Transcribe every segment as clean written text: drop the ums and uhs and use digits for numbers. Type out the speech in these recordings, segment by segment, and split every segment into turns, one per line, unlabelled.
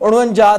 49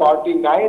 49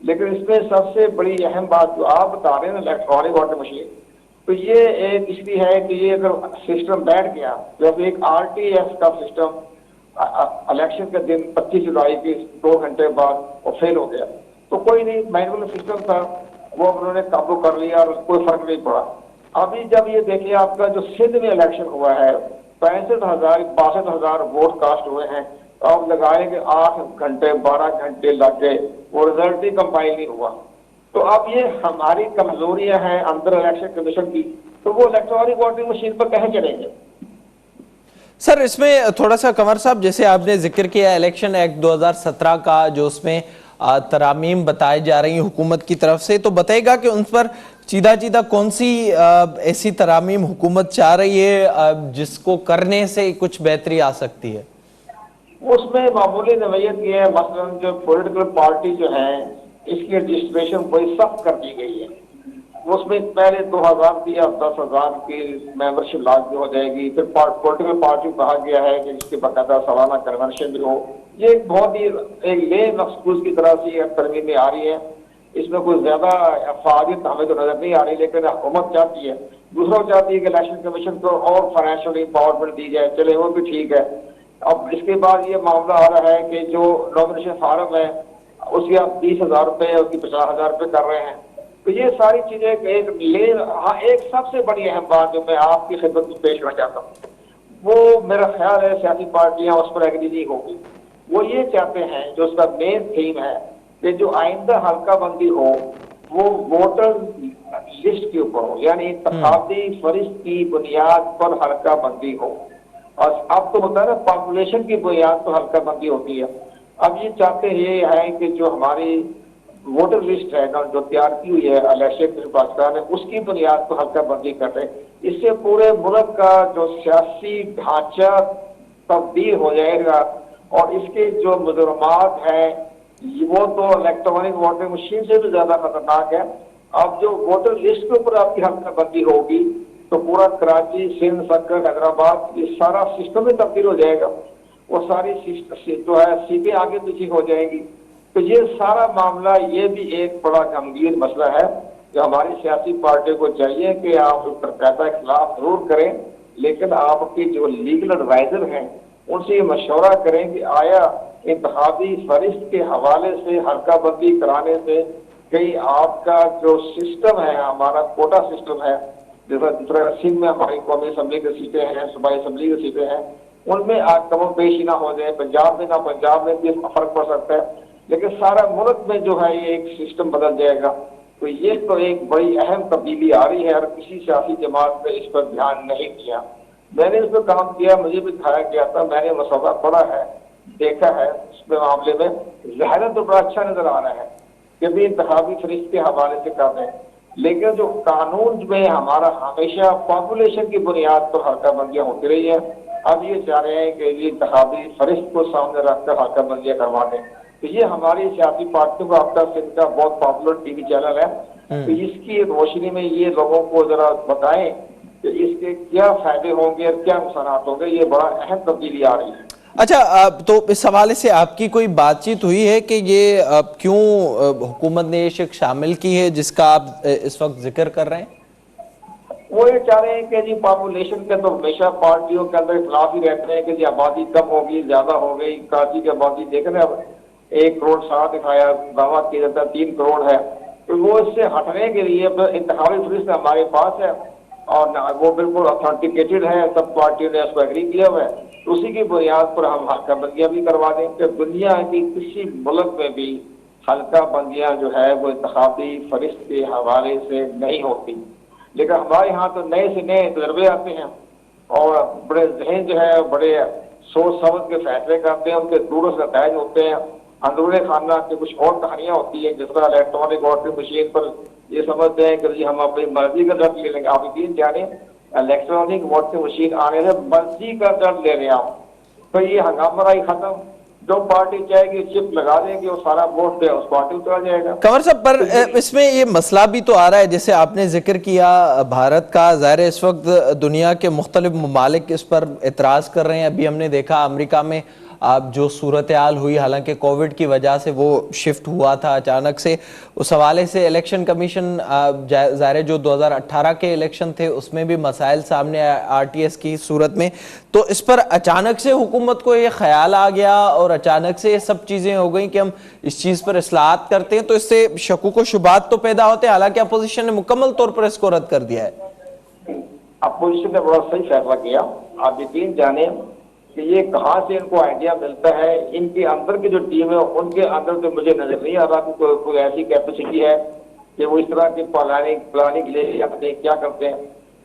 لیکن اس میں سب سے بڑی اہم بات جو آپ بتا رہے ہیں نا الیکٹرانک ووٹنگ مشین، تو یہ ایک اس لیے ہے کہ یہ اگر سسٹم بیٹھ گیا، جب ایک RTF کا سسٹم الیکشن کے دن 25 جولائی کے 2 گھنٹے بعد وہ فیل ہو گیا، تو کوئی نہیں، مینول سسٹم تھا وہ انہوں نے قابو کر لیا اور کوئی فرق نہیں پڑا۔ ابھی جب یہ دیکھیے آپ کا جو سندھ میں الیکشن ہوا ہے 65,000 ووٹ کاسٹ ہوئے ہیں، آپ لگائیں کہ 8 گھنٹے 12 گھنٹے لگ گئے، وہ رزلٹ ہی کمپائل نہیں ہوا۔ تو اب یہ ہماری کمزوریاں ہیں اندر الیکشن کمیشن کی، تو وہ الیکٹرانک ووٹنگ مشین پر کہیں چلیں گے؟
سر اس میں تھوڑا سا قمر صاحب، جیسے آپ نے ذکر کیا الیکشن ایکٹ 2017 کا جو اس میں ترامیم بتائی جا رہی ہیں حکومت کی طرف سے، تو بتائے گا کہ ان پر چیدہ کون سی ایسی ترامیم حکومت چاہ رہی ہے جس کو کرنے سے کچھ بہتری آ سکتی ہے؟
اس میں معمولی نوعیت یہ ہے، مثلا جو پولیٹیکل پارٹی جو ہیں اس کی رجسٹریشن بڑی سخت کر دی گئی ہے۔ اس میں پہلے 2,000 کی یا 10,000 کی ممبرشپ لازمی ہو جائے گی، پھر پولیٹیکل پارٹی کہا گیا ہے کہ اس کے باقاعدہ سالانہ کنونشن بھی ہو۔ یہ ایک بہت ہی ایک لے مخصوص کی طرح سے ترمیم میں آ رہی ہے، اس میں کوئی زیادہ افادیت ہمیں تو نظر نہیں آ رہی، لیکن حکومت چاہتی ہے۔ دوسرا چاہتی ہے کہ الیکشن کمیشن کو اور فائنینشیل امپاورمنٹ دی جائے، چلے وہ بھی ٹھیک ہے۔ اب اس کے بعد یہ معاملہ آ رہا ہے کہ جو نامنیشن فارم ہے اس کے آپ 30,000 روپے اس کی 50,000 روپے کر رہے ہیں۔ تو یہ ساری چیزیں ایک سب سے بڑی اہم بات جو میں آپ کی خدمت میں پیش کرنا چاہتا ہوں، وہ میرا خیال ہے سیاسی پارٹیاں اس پر ایگری نہیں ہوگی۔ وہ یہ چاہتے ہیں، جو اس کا مین تھیم ہے کہ جو آئندہ حلقہ بندی ہو وہ ووٹر لسٹ کے اوپر ہو، یعنی انتخابی فہرست کی بنیاد پر حلقہ بندی ہو۔ اور اب تو ہوتا ہے نا پاپولیشن کی بنیاد پر حلقہ بندی ہوتی ہے۔ اب یہ چاہتے یہ ہیں کہ جو ہماری ووٹر لسٹ ہے نا جو تیار کی ہوئی ہے الیکشن پاکستان ہے، اس کی بنیاد پر حلقہ بندی کر رہے ہیں۔ اس سے پورے ملک کا جو سیاسی ڈھانچہ تبدیل ہو جائے گا، اور اس کے جو مجرمات ہیں وہ تو الیکٹرانک ووٹنگ مشین سے بھی زیادہ خطرناک ہے۔ اب جو ووٹر لسٹ کے اوپر آپ کی حلقہ بندی ہوگی تو پورا کراچی، سندھ، سکر، حیدرآباد یہ سارا سسٹم ہی تبدیل ہو جائے گا، وہ ساری جو ہے سیٹیں آگے پیچھے ہو جائیں گی۔ تو یہ سارا معاملہ یہ بھی ایک بڑا گمبھیر مسئلہ ہے جو ہماری سیاسی پارٹی کو چاہیے کہ آپ اس پر قاعدہ اختلاف ضرور کریں، لیکن آپ کی جو لیگل ایڈوائزر ہیں ان سے یہ مشورہ کریں کہ آیا انتخابی فہرست کے حوالے سے حلقہ بندی کرانے سے کئی آپ کا جو سسٹم ہے، ہمارا کوٹا سسٹم ہے، جیسا سندھ میں ہماری قومی اسمبلی کی سیٹیں ہیں، صوبائی اسمبلی کی سیٹیں ہیں، ان میں کم و بیشی نہ ہو جائے، پنجاب میں نہ، پنجاب میں بھی فرق پڑ سکتا ہے، لیکن سارا ملک میں جو ہے یہ ایک سسٹم بدل جائے گا۔ تو یہ تو ایک بڑی اہم تبدیلی آ رہی ہے، اور کسی سیاسی جماعت نے اس پر دھیان نہیں دیا۔ میں نے اس پہ کام کیا، مجھے بھی دکھایا گیا تھا، میں نے مسودہ پڑھا ہے، دیکھا ہے، اس پہ معاملے میں ظاہراً تو بڑا اچھا نظر آ رہا ہے کہ بھی انتخابی فہرست کے حوالے سے کر دیں، لیکن جو قانون میں ہمارا ہمیشہ پاپولیشن کی بنیاد پر حلقہ بندیاں ہوتی رہی ہیں، اب یہ چاہ رہے ہیں کہ یہ انتخابی فہرست کو سامنے رکھ کر حلقہ بندیاں کروا دیں۔ تو یہ ہماری سیاسی پارٹیوں کا اب تک سندھ کا بہت پاپولر ٹی وی چینل ہے، تو اس کی روشنی میں یہ لوگوں کو ذرا بتائیں کہ اس کے کیا فائدے ہوں گے اور کیا نقصانات ہوں گے۔ یہ بڑا اہم تبدیلی آ رہی ہے۔
اچھا، تو اس حوالے سے آپ کی کوئی بات چیت ہوئی ہے کہ یہ کیوں حکومت نے یہ شک شامل کی ہے جس کا آپ اس وقت ذکر کر رہے ہیں؟
وہ یہ چاہ رہے ہیں کہ جی پاپولیشن کے تو ہمیشہ پارٹیوں کے اندر اختلاف ہی رہتے ہیں کہ جی آبادی کم ہوگی، زیادہ ہو گئی۔ کراچی کی آبادی دیکھ رہے ہیں، اب 1 کروڑ 7 دکھایا، دعویٰ کیا جاتا ہے 3 کروڑ ہے۔ تو وہ اس سے ہٹنے کے لیے انتخابی فہرست ہمارے پاس ہے اور وہ بالکل اتھینٹیکیٹڈ ہے، سب پارٹیوں نے اس کو ایگری کیا ہوا ہے، تو اسی کی بنیاد پر ہم حلقہ بندیاں بھی کروا دیں کہ دنیا کی کسی ملک میں بھی حلقہ بندیاں جو ہے وہ انتخابی فہرست کے حوالے سے نہیں ہوتی۔ لیکن ہمارے یہاں تو نئے سے نئے تجربے آتے ہیں اور بڑے ذہن جو ہے بڑے سوچ سمجھ کے فیصلے کرتے ہیں، ان کے دور سے نتائج ہوتے ہیں۔ اندرون خانہ کی کچھ اور کہانیاں ہوتی ہیں، جس طرح الیکٹرانک ووٹنگ مشین پر یہ سمجھتے ہیں کہ جی ہم اپنی مرضی کا درد لے لیں گے۔ آپ یقین جانیں الیکٹرانک ووٹنگ مشین آنے سے مرضی کا درد لے رہے ہیں، تو یہ ہنگامہ ہی ختم۔ جو پارٹی چاہے گی چپ لگا دیں گے، وہ سارا ووٹ اس پارٹی اترا جائے گا۔
قمر صاحب، پر اس میں یہ مسئلہ بھی تو آ رہا ہے، جیسے آپ نے ذکر کیا بھارت کا، ظاہر ہے اس وقت دنیا کے مختلف ممالک اس پر اعتراض کر رہے ہیں۔ ابھی ہم نے دیکھا امریکہ میں اب جو صورتحال ہوئی، حالانکہ کووڈ کی وجہ سے وہ شفٹ ہوا تھا اچانک سے، اس حوالے سے الیکشن کمیشن ظاہر جو 2018 کے الیکشن تھے اس میں بھی مسائل سامنے آئے آر ٹی ایس کی صورت میں، تو اس پر اچانک سے حکومت کو یہ خیال آ گیا اور اچانک سے یہ سب چیزیں ہو گئیں کہ ہم اس چیز پر اصلاحات کرتے ہیں، تو اس سے شکوک و شبہات تو پیدا ہوتے ہیں، حالانکہ اپوزیشن نے مکمل طور پر اس کو رد کر دیا ہے۔
اپوزیشن نے بڑا صحیح فیصلہ کیا۔ آپ یقین جانیں کہ یہ کہاں سے ان کو آئیڈیا ملتا ہے، ان کے اندر کی جو ٹیم ہے ان کے اندر تو مجھے نظر نہیں آ رہا کہ کوئی ایسی کیپیسٹی ہے کہ وہ اس طرح کی پلاننگ کے لیے کیا کرتے ہیں۔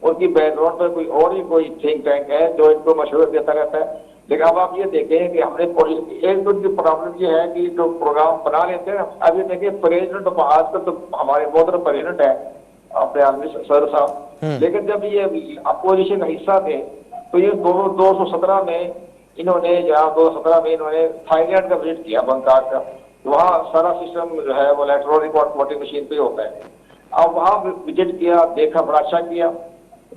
ان کی بیک گراؤنڈ پر کوئی اور ہی کوئی تھنک ٹینک ہے جو ان کو مشورہ دیتا رہتا ہے۔ لیکن اب آپ یہ دیکھیں کہ ہم نے ایک تو کی پرابلم یہ ہے کہ جو پروگرام بنا لیتے ہیں، اب یہ دیکھیں پریزیڈنٹ آج کل تو ہمارے محترم پریزیڈنٹ ہے اپنے عالمی صدر صاحب، لیکن جب یہ اپوزیشن حصہ تھے تو یہ 2017 میں انہوں نے تھائی لینڈ کا وزٹ کیا، بنکاک کا، وہاں سارا سسٹم جو ہے وہ الیکٹرانک ووٹنگ مشین پہ ہوتا ہے۔ اب وہاں وزٹ کیا، دیکھا، بڑا اچھا کیا،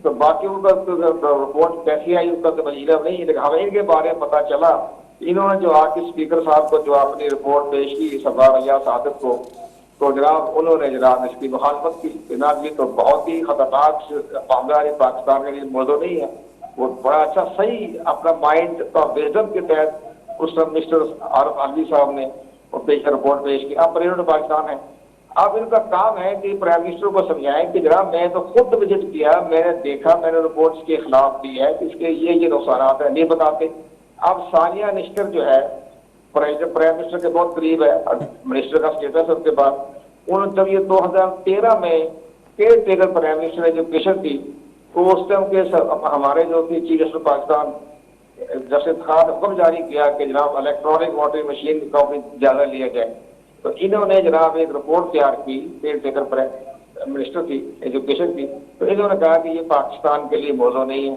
تو باقی ان کا رپورٹ کیسی آئی اس کا تو مجھے علم نہیں، لیکن ہمیں ان کے بارے میں پتا چلا، انہوں نے جو آ کے اسپیکر صاحب کو جو اپنی رپورٹ پیش کی سردار ریاض صادق کو، تو جناب انہوں نے جناب اس کی مخالفت کی۔ جناب یہ تو بہت ہی خطرناک معاملہ ہے، پاکستان کے لیے موضوع نہیں ہے۔ وہ بڑا اچھا صحیح اپنا مائنڈ کا وزڈم کے تحت اس مسٹر عارف علوی صاحب نے رپورٹ پیش کی۔ اب پریزیڈنٹ پاکستان ہے، اب ان کا کام ہے کہ پرائم منسٹر کو سمجھائیں کہ جناب میں تو خود وزٹ کیا، میں نے دیکھا، میں نے رپورٹس کے خلاف دی ہے کہ اس کے یہ نقصانات ہیں، نہیں بتاتے۔ اب ثانیہ نشتر جو ہے پرائم منسٹر کے بہت قریب ہے، منسٹر کا اسٹیٹس اس کے بعد، انہوں جب یہ 2013 میں care taker prime minister education تھی تو اس ٹائم کے ہمارے جو تھی chief minister Pakistan justice Khan حکم جاری کیا کہ جناب الیکٹرانک ووٹنگ مشین کا جائزہ لیا جائے، تو انہوں نے جناب ایک رپورٹ تیار کی، کیئر ٹیکر منسٹر تھی ایجوکیشن کی، تو انہوں نے کہا کہ یہ پاکستان کے لیے موضوع نہیں ہے۔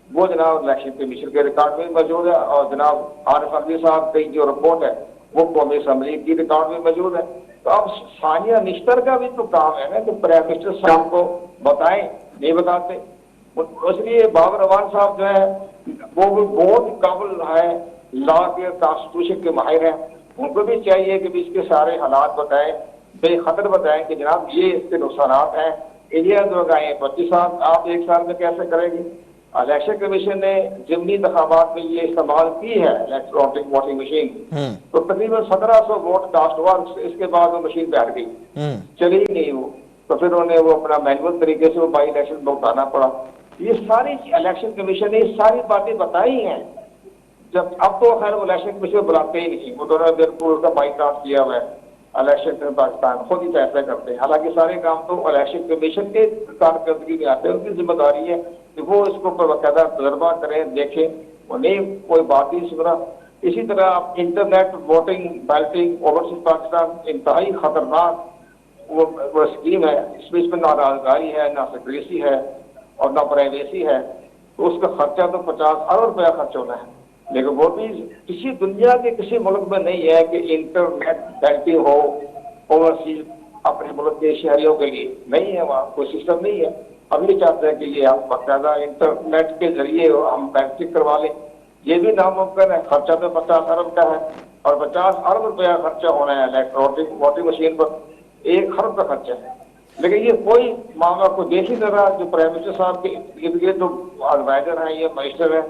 وہ جناب الیکشن کمیشن کے ریکارڈ میں موجود ہے، اور جناب عارف علوی صاحب کی جو رپورٹ ہے وہ قومی اسمبلی کی ریکارڈ میں موجود ہے۔ تو اب ثانیہ نشتر کا بھی تو کام ہے نا کہ پرائم منسٹر صاحب کو بتائیں، نہیں بتاتے۔ اس لیے بابر اعوان صاحب جو ہے وہ بھی بہت قابل ہے، لا کے کانسٹیٹیوشن کے ماہر ہیں، ان کو بھی چاہیے کہ اس کے سارے حالات بتائیں، بے خطر بتائیں کہ جناب یہ اس کے نقصانات ہیں۔ انڈیا جو گئے 25 سال، آپ ایک سال میں کیسے کریں گے؟ الیکشن کمیشن نے ضمنی انتخابات میں یہ استعمال کی ہے الیکٹرانک ووٹنگ مشین، تو تقریباً 1700 ووٹ کاسٹ ہوا، اس کے بعد وہ مشین پہ ہٹ گئی، چلی ہی نہیں وہ، تو پھر انہوں نے وہ اپنا مینول طریقے سے وہ بائی الیکشن بتانا پڑا۔ یہ ساری الیکشن کمیشن نے یہ ساری باتیں بتائی ہیں۔ جب اب تو خیر وہ الیکشن کمیشن بلاتے ہی نہیں، وہ دونوں بالکل کا بائی کاٹ کیا ہوا ہے، الیکشن پاکستان خود ہی فیصلہ کرتے ہیں، حالانکہ سارے کام تو الیکشن کمیشن کے کارکردگی میں آتے ہیں، ان کی ذمہ داری ہے کہ وہ اس کو باقاعدہ تجربہ کریں، دیکھیں، وہ نہیں کوئی بات ہی سن رہا۔ اسی طرح internet voting belting overseas Pakistan انتہائی خطرناک وہ اسکیم ہے، اس میں نہ رازداری ہے، نہ سیکریسی ہے اور نہ پرائیویسی ہے، تو اس کا خرچہ تو 50 ارب روپیہ خرچ ہونا ہے، لیکن وہ بھی کسی دنیا کے کسی ملک میں نہیں ہے کہ انٹرنیٹ بینکنگ ہو اوورسیز اپنے ملک کے شہریوں کے لیے، نہیں ہے، وہاں کوئی سسٹم نہیں ہے۔ ہم یہ چاہتے ہیں کہ یہ ہم باقاعدہ انٹرنیٹ کے ذریعے ہم بینکنگ کروا لیں، یہ بھی ناممکن ہے، خرچہ تو 50 ارب کا ہے، اور 50 ارب روپیہ خرچہ ہونا ہے الیکٹرانک ووٹنگ مشین پر، 1 ارب کا خرچہ ہے، لیکن یہ کوئی معاملہ کو دیکھ ہی نہیں رہا۔ جو پرائم منسٹر صاحب کے یہ جو ایڈوائزر ہیں، یہ منسٹر ہیں،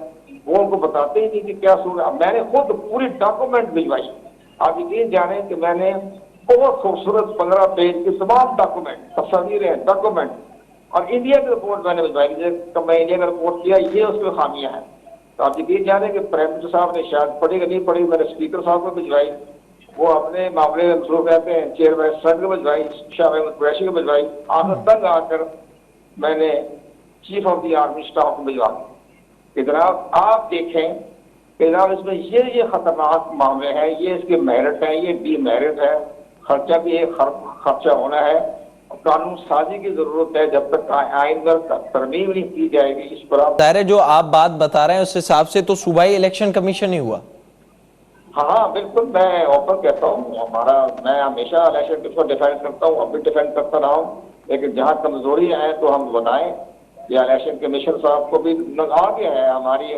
وہ ان کو بتاتے ہی نہیں کہ کیا صورت۔ میں نے خود پوری ڈاکومنٹ بھجوائی، آپ یقین جانیں کہ میں نے بہت خوبصورت 15 پیج کی تمام ڈاکومنٹ، تصاویریں، ڈاکومنٹ، اور انڈیا کی رپورٹ میں نے بھجوائی، جب میں انڈیا کا رپورٹ کیا یہ اس میں خامیاں ہیں، تو آپ یقین جانیں کہ پرائم منسٹر صاحب نے شاید پڑھی کہ نہیں پڑھی، میں نے اسپیکر صاحب کو بھجوائی، وہ اپنے معاملے میں مصروف رہتے ہیں، چیئرمین سنٹ کو بھجوائی، شاہ محمود قریشی کو بھجوائی، آخر تنگ آ کر میں نے chief of the army staff کو بھجوا دی کہ جناب آپ دیکھیں کہ جناب اس میں یہ خطرناک معاملے ہیں، یہ اس کے میرٹ ہیں، یہ ڈی میرٹ ہے، خرچہ بھی ایک خرچہ ہونا ہے، قانون سازی کی ضرورت ہے، جب تک آئین میں ترمیم نہیں کی جائے گی اس پر آپ۔
ظاہر ہے جو آپ بات بتا رہے ہیں اس حساب سے تو صوبائی الیکشن کمیشن ہی ہوا۔
ہاں بالکل، میں اوپن کہتا ہوں، میں ہمیشہ الیکشن کو ڈیفینڈ کرتا ہوں، اب بھی ڈیفینڈ کرتا رہا ہوں، لیکن جہاں کمزوری ہے تو ہم بتائیں، یا الیکشن کمیشن صاحب کو بھی آ گیا ہے ہماری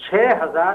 6,000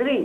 3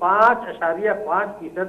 5.5%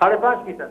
5.5%,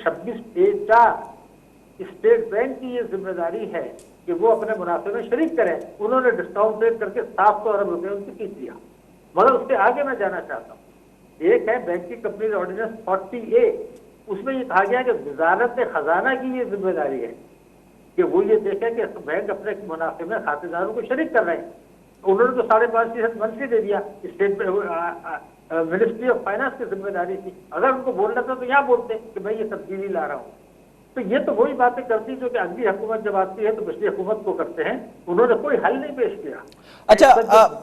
26A4 اسٹیٹ بینک کی یہ ذمہ داری ہے کہ وہ اپنے منافع میں شریک کریں. انہوں نے ڈسکاؤنٹ ریٹ کر کے 700 ارب روپے ان سے کھینچ لیا. مگر اس سے آگے میں جانا چاہتا ہوں. ایک ہے بینکنگ کمپنیز آرڈیننس 40A. اس میں یہ کہا گیا کہ وزارت خزانہ کی یہ ذمہ داری ہے کہ وہ یہ دیکھے کہ بینک اپنے منافع میں کھاتے داروں کو شریک کر رہے ہیں. انہوں نے تو 5.5% منفی دے دیا. اسٹیٹ منسٹری آف فائنانس کی ذمہ داری تھی. اگر ان کو بولنا تھا تو یہاں بولتے کہ میں یہ تبدیلی لا رہا ہوں. تو یہ تو وہی باتیں کرتی جو کہ اگلی حکومت جب آتی ہے تو پچھلی حکومت کو کرتے ہیں. انہوں نے کوئی حل نہیں پیش کیا.
اچھا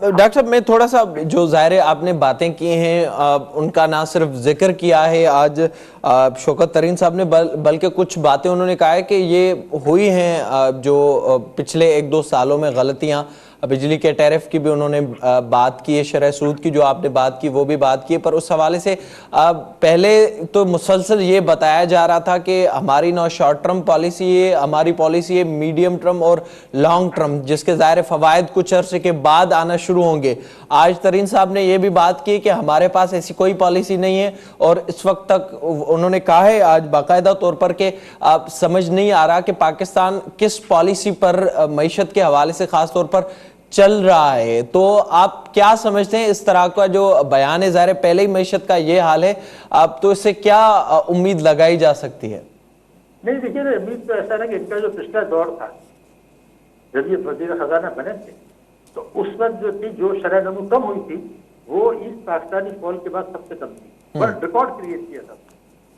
ڈاکٹر صاحب، میں تھوڑا سا جو ظاہر آپ نے باتیں کی ہیں ان کا نہ صرف ذکر کیا ہے آج شوکت ترین صاحب نے، بلکہ کچھ باتیں انہوں نے کہا ہے کہ یہ ہوئی ہیں جو پچھلے 1-2 سالوں میں غلطیاں. بجلی کے ٹیرف کی بھی انہوں نے بات کی ہے، شرح سود کی جو آپ نے بات کی وہ بھی بات کی ہے. پر اس حوالے سے پہلے تو مسلسل یہ بتایا جا رہا تھا کہ ہماری نہ شارٹ ٹرم پالیسی ہے، ہماری پالیسی ہے میڈیم ٹرم اور لانگ ٹرم، جس کے ظاہر فوائد کچھ عرصے کے بعد آنا شروع ہوں گے. آج ترین صاحب نے یہ بھی بات کی کہ ہمارے پاس ایسی کوئی پالیسی نہیں ہے، اور اس وقت تک انہوں نے کہا ہے آج باقاعدہ طور پر کہ سمجھ نہیں آ رہا کہ پاکستان کس پالیسی پر معیشت کے حوالے سے خاص طور پر چل رہا ہے. تو آپ کیا سمجھتے ہیں اس طرح کا جو بیان ہے؟ ظاہر پہلے ہی معیشت کا یہ حال ہے، اب تو اس سے کیا امید لگائی جا سکتی ہے؟
نہیں دیکھیے نا، امید تو ایسا نا کہ ان کا جو پچھلا دور تھا جب یہ وزیر خزانہ بنے تھے تو اس وقت جو شرح نمو کم ہوئی تھی وہ ایسٹ پاکستانی فال کے بعد سب سے کم تھی، پر ریکارڈ کریٹ کیا تھا.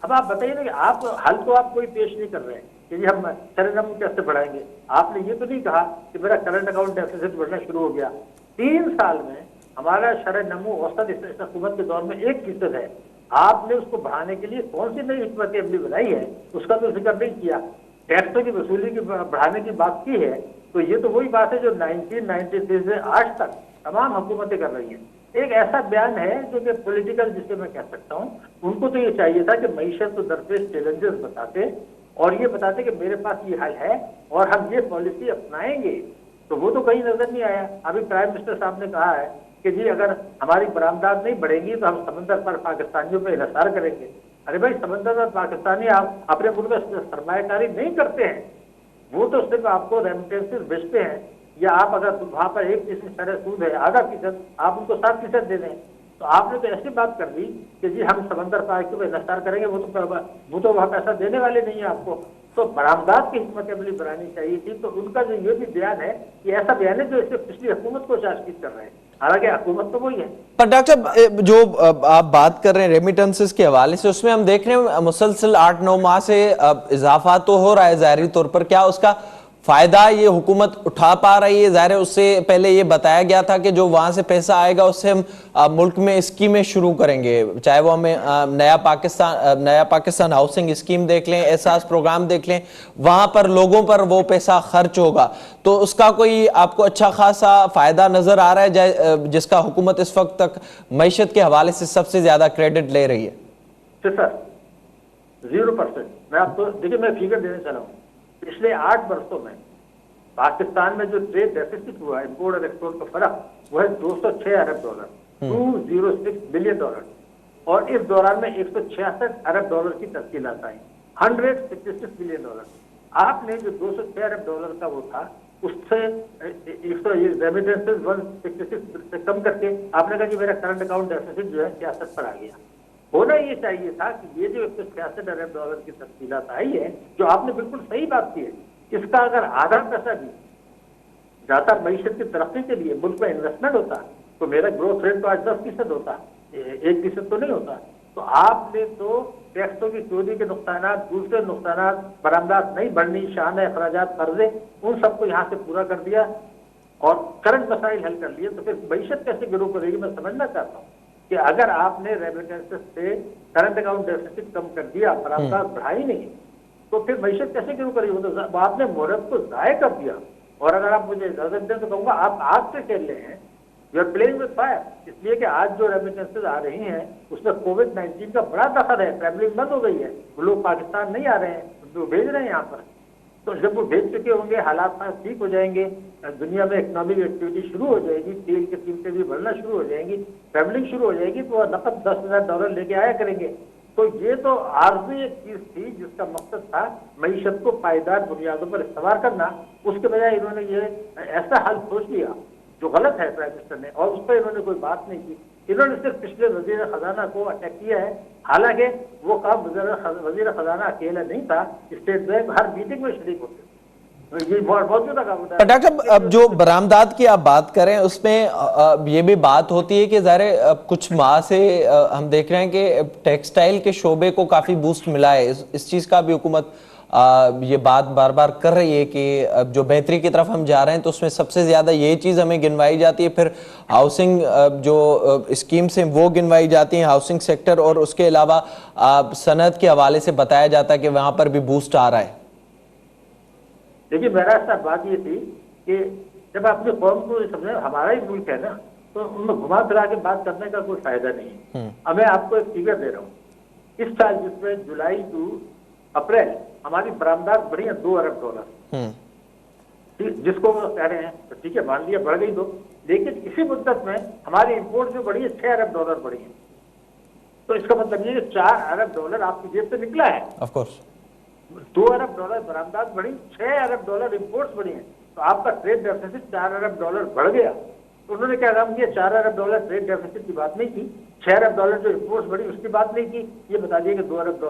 اب آپ بتائیے نا کہ آپ حل تو آپ کوئی پیش نہیں کر رہے ہیں کہ جی ہم شرح نمو کیسے بڑھائیں گے. آپ نے یہ تو نہیں کہا کہ میرا کرنٹ اکاؤنٹ ڈیفیسٹ بڑھنا شروع ہو گیا. 3 سال میں ہمارا شرح نمو اوسط اس حکومت کے دور میں 1% ہے. آپ نے اس کو بڑھانے کے لیے کون سی نئی حکمت عملی بنائی ہے اس کا تو ذکر نہیں کیا. ٹیکسوں کی وصولی کی بڑھانے کی بات کی ہے تو یہ تو وہی بات ہے جو 1993 سے آج تک تمام حکومتیں کر رہی ہیں. ایک ایسا بیان ہے جو کہ پولیٹیکل، جسے میں کہہ سکتا ہوں ان کو تو یہ چاہیے تھا کہ معیشت کو درپیش چیلنجز بتاتے اور یہ بتاتے کہ میرے پاس یہ حل ہے اور ہم یہ پالیسی اپنائیں گے. تو وہ تو کہیں نظر نہیں آیا. ابھی پرائم منسٹر صاحب نے کہا ہے کہ جی اگر ہماری برآمدات نہیں بڑھیں گی تو ہم سمندر پر پاکستانیوں پہ انحصار کریں گے. ارے بھائی، سمندر پر پاکستانی آپ اپنے ملک میں سرمایہ کاری نہیں کرتے ہیں، وہ تو صرف آپ کو ریمیٹنسز بھیجتے ہیں، یا آپ اگر وہاں پر 1% شرح سود ہے 0.5%، آپ ان کو 7% دے دیں. تو آپ نے تو ایسی بات کر دی کہ جی ہم سمندر پار کے انحصار کریں گے، وہ تو وہاں پیسہ دینے والے نہیں ہیں آپ کو. تو برآمدات کی حکمت عملی بنانی چاہیے تھی. تو ان کا جو یہ بھی بیان ہے یہ ایسا بیان ہے جو اس سے پچھلی حکومت کو چاشکید کر رہے ہیں، حالانکہ حکومت تو وہی ہے.
پر ڈاکٹر صاحب، جو آپ بات کر رہے ہیں ریمیٹنسز کے حوالے سے، اس میں ہم دیکھ رہے ہیں مسلسل 8-9 ماہ سے اضافہ تو ہو رہا ہے ظاہری طور پر. کیا اس کا فائدہ یہ حکومت اٹھا پا رہی ہے؟ ظاہر ہے اس سے پہلے یہ بتایا گیا تھا کہ جو وہاں سے پیسہ آئے گا اس سے ہم ملک میں اسکیمیں شروع کریں گے، چاہے وہ ہمیں نیا پاکستان ہاؤسنگ اسکیم دیکھ لیں، احساس پروگرام دیکھ لیں، وہاں پر لوگوں پر وہ پیسہ خرچ ہوگا. تو اس کا کوئی آپ کو اچھا خاصا فائدہ نظر آ رہا ہے جس کا حکومت اس وقت تک معیشت کے حوالے سے سب سے زیادہ کریڈٹ لے رہی ہے؟
سر 0%. میں آپ کو دیکھیے، میں فیگر دینے چلا ہوں. پچھلے 8 برسوں میں پاکستان میں جو ٹریڈ ڈیفیسٹ ہوا ہے، امپورٹ اور ایکسپورٹ کا فرق، وہ ہے $206 ارب، $206 بلین. اور اس دوران میں $166 ارب کی تشکیلات آئیں، $166 بلین. آپ نے جو $206 ارب کا وہ تھا اس سے ریمیٹنسز 166 سے کم کر کے آپ نے کہا کہ میرا کرنٹ اکاؤنٹ ڈیفیسٹ جو ہے 66 پر آ گیا. ہونا یہ چاہیے تھا کہ یہ جو $166 ارب کی تفصیلات آئی ہے، جو آپ نے بالکل صحیح بات کی ہے، اس کا اگر آدھا پیسہ بھی جاتا معیشت کی ترقی کے لیے، ملک میں انویسٹمنٹ ہوتا، تو میرا گروتھ ریٹ تو آج 10% ہوتا، 1% تو نہیں ہوتا. تو آپ نے تو ٹیکسوں کی چوری کے نقصانات، دوسرے نقصانات، برآمدات نہیں بڑھنی، شان اخراجات، قرضے، ان سب کو یہاں سے پورا کر دیا اور کرنٹ مسائل حل کر لیے. تو پھر معیشت کیسے گرو کرے گی؟ میں سمجھنا چاہتا ہوں کہ اگر آپ نے ریمیٹنسز سے کرنٹ اکاؤنٹ ڈیفیسٹ کم کر دیا، برآمدات بڑھائی نہیں، تو پھر معیشت کیسے گرو کرے گی؟ تو آپ نے مہرت کو ضائع کر دیا. اور اگر آپ مجھے اجازت دیں تو کہوں گا آپ آگ سے کھیل رہے ہیں، you are playing with fire. اس لیے کہ آج جو ریمیٹنسز آ رہی ہیں اس میں کووڈ-19 کا بڑا دخل ہے. ٹریولنگ بند ہو گئی ہے، لوگ پاکستان نہیں آ رہے ہیں، وہ بھیج رہے ہیں یہاں پر. تو جب وہ بھیج چکے ہوں گے، حالات ٹھیک ہو جائیں گے، دنیا میں اکنامک ایکٹیویٹی شروع ہو جائے گی، تیل کی قیمتیں بھی بڑھنا شروع ہو جائیں گی، ٹریولنگ شروع ہو جائے گی، تو وہ نقد $10,000 لے کے آیا کریں گے. تو یہ تو عارضی ایک چیز تھی جس کا مقصد تھا معیشت کو پائیدار بنیادوں پر استوار کرنا. اس کے بجائے انہوں نے یہ ایسا حل سوچ لیا جو غلط ہے پرائم منسٹر نے, اور اس پہ انہوں نے کوئی بات نہیں کی. انہوں نے صرف پچھلے وزیر خزانہ کو اٹیک کیا ہے, حالانکہ وہ کام وزیر خزانہ اکیلا نہیں تھا, اسٹیٹ بینک ہر میٹنگ میں شریک ہوتے تھے. یہ موجودہ کام ہوتا ہے.
ڈاکٹر صاحب, اب جو برآمدات کی آپ بات کریں اس میں یہ بھی بات ہوتی ہے کہ ظاہر کچھ ماہ سے ہم دیکھ رہے ہیں کہ ٹیکسٹائل کے شعبے کو کافی بوسٹ ملا ہے. اس چیز کا بھی حکومت یہ بات بار بار کر رہی ہے کہ جو بہتری کی طرف ہم جا رہے ہیں تو اس میں سب سے زیادہ یہ چیز ہمیں گنوائی جاتی ہے, پھر ہاؤسنگ جو اسکیمز ہیں وہ گنوائی جاتی ہیں, ہاؤسنگ سیکٹر, اور اس کے علاوہ صنعت کے حوالے سے بتایا جاتا ہے کہ وہاں پر بھی بوسٹ آ رہا ہے.
دیکھیے میرا ساتھ بات یہ تھی کہ جب اپنی قوم کو سمجھے ہمارا ہی ملک ہے نا, تو ان میں گھما پھرا کے بات کرنے کا کوئی فائدہ نہیں ہے. اب میں آپ کو ایک فگر دے رہا ہوں. اس سال جس میں جولائی ٹو اپریل ہماری برآمدات بڑھی ہیں $2 ارب, جس کو وہ کہہ رہے ہیں تو ٹھیک ہے مان لیا بڑھ گئی 2, لیکن اسی مدت میں ہماری امپورٹ جو بڑھی ہے $6 ارب بڑھی ہے. تو اس کا مطلب یہ کہ $4 ارب آپ کی جیب سے نکلا ہے.
آف کورس
$2 ارب برآمدات بڑھی, $6 ارب امپورٹس بڑھی ہیں, تو آپ کا ٹریڈ ڈیفیسٹ $4 ارب بڑھ گیا. تو انہوں نے کیا کام کیا, $4 ارب ٹریڈ ڈیفیسٹ کی بات نہیں کی, $6 ارب جو امپورٹس بڑھی اس کی بات نہیں کی, یہ بتا دیے کہ $2 ارب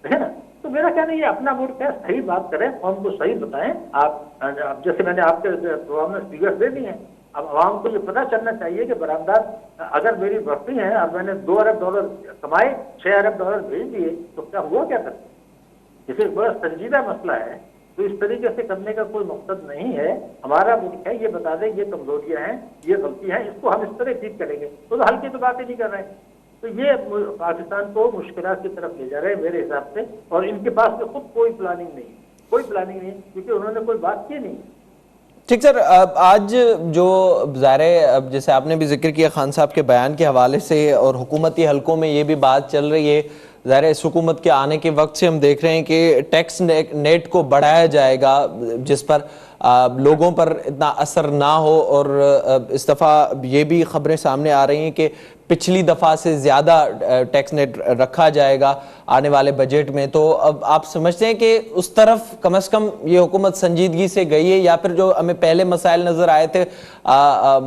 ہے نا. تو میرا کہنا یہ اپنا موڈ ہے, صحیح بات کریں, قوم کو صحیح بتائیں. آپ جیسے میں نے آپ کے پروگرام میں فیگر دے دی ہیں, اب عوام کو یہ پتہ چلنا چاہیے کہ برآمدات اگر میری بڑھتی ہیں اور میں نے $2 ارب کمائے, $6 ارب بھیج دیے, تو کیا ہوا کیا کرتے. اسے بڑا سنجیدہ مسئلہ ہے, تو اس طریقے سے کرنے کا کوئی مقصد نہیں ہے. ہمارا ملک ہے, یہ بتا دیں یہ کمزوریاں ہیں, یہ غلطیاں ہیں, اس کو ہم اس طرح ٹھیک کریں گے. تو ہلکی تو باتیں نہیں کر رہے ہیں. تو یہ پاکستان کو مشکلات کی طرف لے جا رہے ہیں میرے حساب سے, اور ان کے پاس خود کوئی پلاننگ نہیں ہے, کوئی پلاننگ نہیں, کیونکہ انہوں نے کوئی بات کی نہیں.
ٹھیک سر, آج جو ظاہر ہے جیسے آپ نے بھی ذکر کیا خان صاحب کے بیان کے حوالے سے, اور حکومتی حلقوں میں یہ بھی بات چل رہی ہے, ظاہر ہے اس حکومت کے آنے کے وقت سے ہم دیکھ رہے ہیں کہ ٹیکس نیٹ کو بڑھایا جائے گا جس پر لوگوں پر اتنا اثر نہ ہو, اور اس دفعہ یہ بھی خبریں سامنے آ رہی ہیں کہ پچھلی دفعہ سے زیادہ ٹیکس نیٹ رکھا جائے گا آنے والے بجٹ میں. تو اب آپ سمجھتے ہیں کہ اس طرف کم از کم یہ حکومت سنجیدگی سے گئی ہے, یا پھر جو ہمیں پہلے مسائل نظر آئے تھے,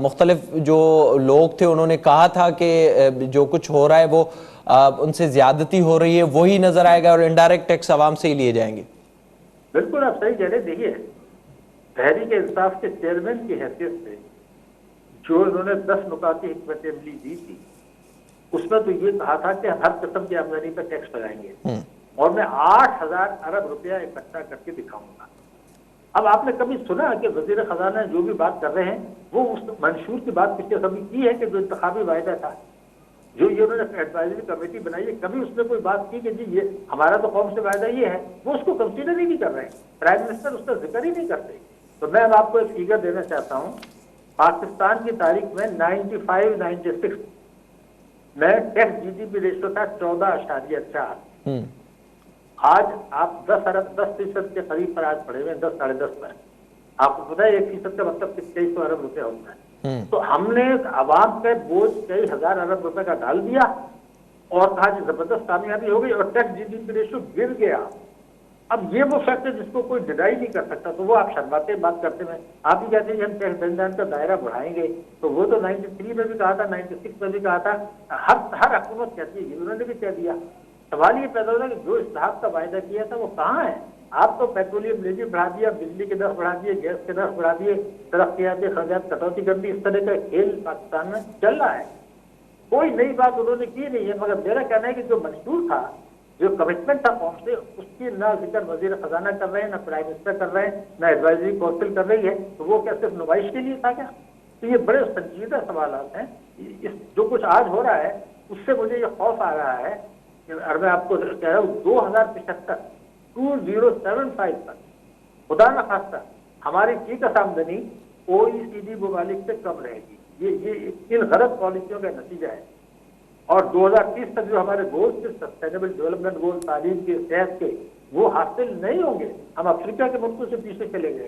مختلف جو لوگ تھے انہوں نے کہا تھا کہ جو کچھ ہو رہا ہے وہ ان سے زیادتی ہو رہی ہے, وہی نظر آئے گا اور انڈائریکٹ ٹیکس عوام سے ہی لیے جائیں گے.
بالکل آپ صحیح کہہ رہے ہیں. دیکھیے تحریک انصاف کے چیئرمین کی حیثیت سے جو انہوں نے 10 نکاتی حکمت عملی دی تھی, اس میں تو یہ کہا تھا کہ ہر قسم کی آمدنی پر ٹیکس لگائیں گے, اور میں 8,000 ارب روپیہ اکٹھا کر کے دکھاؤں گا. اب آپ نے کبھی سنا کہ وزیر خزانہ جو بھی بات کر رہے ہیں وہ اس منشور کی بات پچھلے کبھی کی ہے کہ جو انتخابی وعدہ تھا, جو یہ انہوں نے ایڈوائزری کمیٹی بنائی ہے, کبھی اس میں کوئی بات کی کہ جی یہ ہمارا تو قوم سے وعدہ یہ ہے, وہ اس کو کنسیڈر ہی نہیں کر رہے ہیں. پرائم منسٹر اس کا ذکر ہی نہیں کرتے. تو میں اب آپ کو ایک فیگر دینا چاہتا ہوں. پاکستان کی تاریخ میں 95-96 میں tax G D P ratio تھا 14.4. آج آپ 10% کے قریب پر آج پڑے ہوئے 10-10.5 پر. آپ کو پتا ہے 1% کا مطلب 2300 ارب روپے ہوتا ہے. تو ہم نے عوام پہ بوجھ کئی ہزار ارب روپے کا ڈال دیا اور کہا کہ زبردست کامیابی ہو گئی, اور tax G D P ratio گر گیا. اب یہ وہ فیکٹ ہے جس کو کوئی ڈینائی نہیں کر سکتا. تو وہ آپ شرماتے بات کرتے ہیں, آپ ہی کہتے ہیں کہ ہم ٹیکس بینڈان کا دائرہ بڑھائیں گے, تو وہ تو 93 میں بھی کہا تھا, 96 میں بھی کہا تھا, ہر حکومت کہتی ہے, انہوں نے بھی کہہ دیا. سوال یہ پیدا ہوتا ہے کہ جو اصلاحات کا وعدہ کیا تھا وہ کہاں ہے. آپ تو پیٹرولیم لیجی بڑھا دیا, بجلی کے درخت بڑھا دیے, گیس کے درخت بڑھا دیے, ترقیاتی خرچات کٹوتی کر دی. اس طرح کا کھیل پاکستان میں چل رہا ہے. کوئی نئی بات انہوں نے کی نہیں ہے. مگر میرا کہنا ہے کہ جو منشور تھا, جو کمٹمنٹ تھا قوم سے, اس کی نہ ذکر وزیر خزانہ کر رہے ہیں, نہ پرائم منسٹر کر رہے ہیں, نہ ایڈوائزری کونسل کر رہی ہے. تو وہ کیا صرف نمائش کے لیے تھا کیا؟ تو یہ بڑے سنجیدہ سوالات ہیں. جو کچھ آج ہو رہا ہے اس سے مجھے یہ خوف آ رہا ہے کہ میں آپ کو کہہ رہا ہوں 2075 تک خدا نہ خواستہ ہماری ٹیکس آمدنی OECD ممالک سے کم رہے گی. یہ ان غلط پالیسیوں کا نتیجہ ہے. اور 2030 تک جو ہمارے گولز تھے, سسٹینیبل ڈیولپمنٹ گول, تعلیم کے, صحت کے, وہ حاصل نہیں ہوں گے. ہم افریقہ کے ملکوں سے پیچھے چلے گئے.